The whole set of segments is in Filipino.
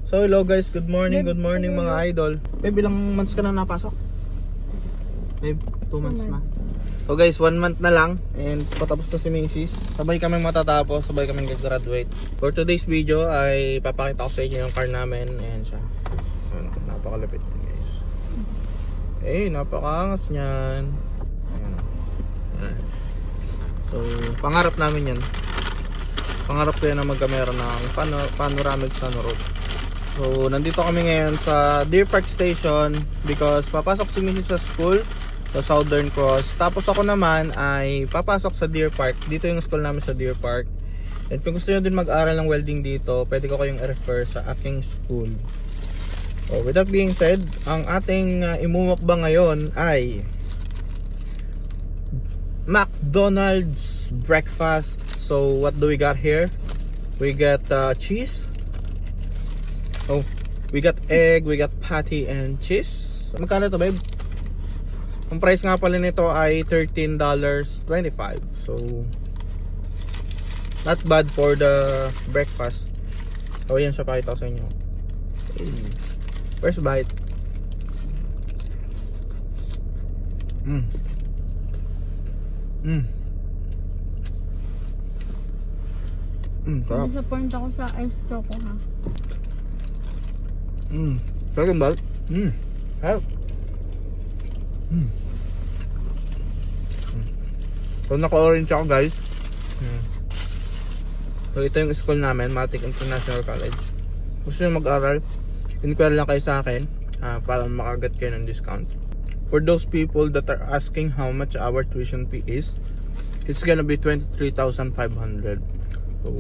So hello guys, good morning mga idol. Babe, ilang months ka na napasok? Babe, 2 months na. So guys, 1 month na lang and patapos na si Macy's. Sabay kaming matatapos, sabay kaming gagraduate. For today's video ay papakita ko sa inyo yung car namin. Ayan siya. Napakalapit yan guys. Eh, napakaangas niyan. Ayan. Ayan. So, pangarap namin yan. Pangarap ko yan na magkamera ng panoramic sunroof. So, nandito kami ngayon sa Deer Park Station because papasok si Mrs. sa school sa Southern Cross. Tapos ako naman ay papasok sa Deer Park. Dito yung school namin sa Deer Park. At kung gusto nyo din mag-aral ng welding dito, pwede ko kayong i-refer sa aking school. So, with that being said, ang ating imumukbang ngayon ay McDonald's breakfast. So what do we got here? We got cheese. Oh, we got egg, we got patty and cheese. Magkano to, babe? Ang price nga pala nito ay $13.25. So not bad for the breakfast. So yan siya, pakita ko sa inyo. First bite. Disappoint ako sa ice choco ha. Second bite. Help. So naka-orange ako guys. So ito yung school namin, Matic International College. Gusto nyo mag-aral, inquire lang kayo sa akin para makagat kayo ng discount. For those people that are asking how much our tuition fee is, it's gonna be 23,500. So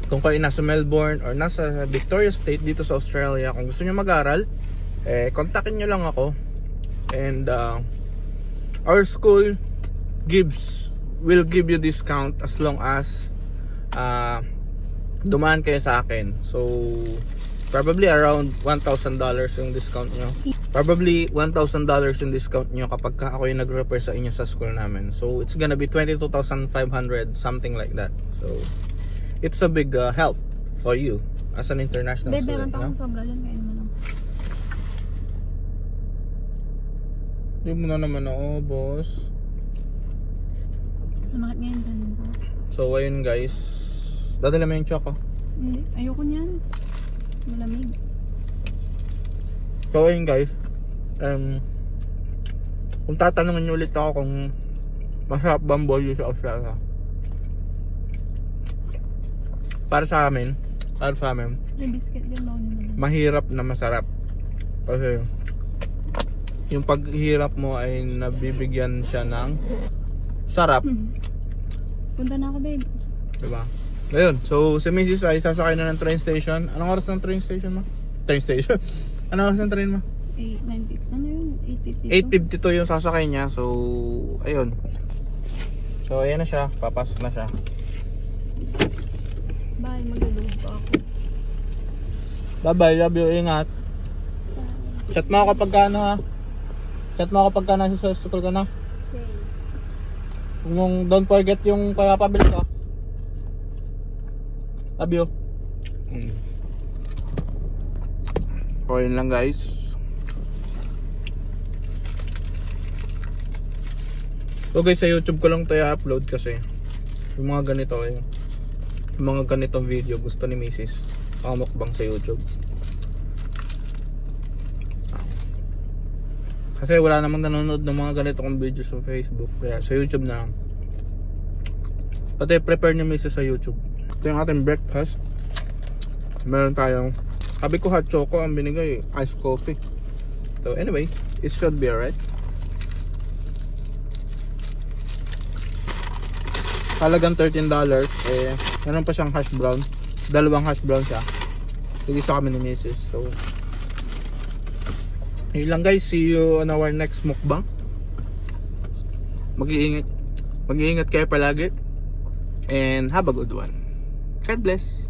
kung kayo nasa Melbourne or nasa Victoria State dito sa Australia, kung gusto nyo mag-aral, kontakin nyo lang ako. And our school will give you discount as long as dumaan kayo sa akin. So probably around $1,000 yung discount nyo. Probably $1,000 yung discount nyo kapag ako yung nag-refer sa inyo sa school namin. So it's gonna be 22,500, something like that. So it's a big help for you as an international student. Meron pa akong sobra dyan, kain mo lang. Hindi mo na naman ako, boss. Sumakit ngayon dyan. So ayun guys, dadala mo yung choco. Hindi, ayoko niyan. Malamig. So ayun guys, kung tatanungin nyo ulit ako kung masarap ba ang boyo sa Australia, para sa amin may biscuit din daw naman. mahirap na masarap. Kasi yung paghirap mo ay nabibigyan siya ng sarap. Punta na ako, babe. Diba? Ayun, so si Mrs. ay sasakay na ng train station. Anong oras ng train station mo? Train station? Anong oras ng train mo? 8:90. Ano yun? 8:52. 8:52 yung sasakay niya. So, ayun. So, ayan na siya. Papasok na siya. Bye, magluluto pa ako. Bye-bye, love you, ingat. Chat mo ako kapag ka ano ha. Chat mo ako kapag ka nasa school ka na. Okay. Don't forget yung pagpapabilis ha. Love you. So yun lang guys. So guys, sa YouTube ko lang tayo upload kasi yung mga ganito yung mga ganitong video gusto ni Mrs. Pakamukbang sa YouTube. Kasi wala namang nanonood ng mga ganito kong video sa Facebook, kaya sa YouTube na lang. Pati prepare ni Mrs. sa YouTube. Ito yung ating breakfast. Meron tayong, sabi ko hot choco, ang binigay iced coffee. So anyway, it should be alright. Halagang $13. Meron pa siyang hash brown. Dalawang hash brown siya. Tigisa kami ni Mrs. So yun lang guys, see you on our next mukbang. Mag-iingat kayo palagi and have a good one. God bless.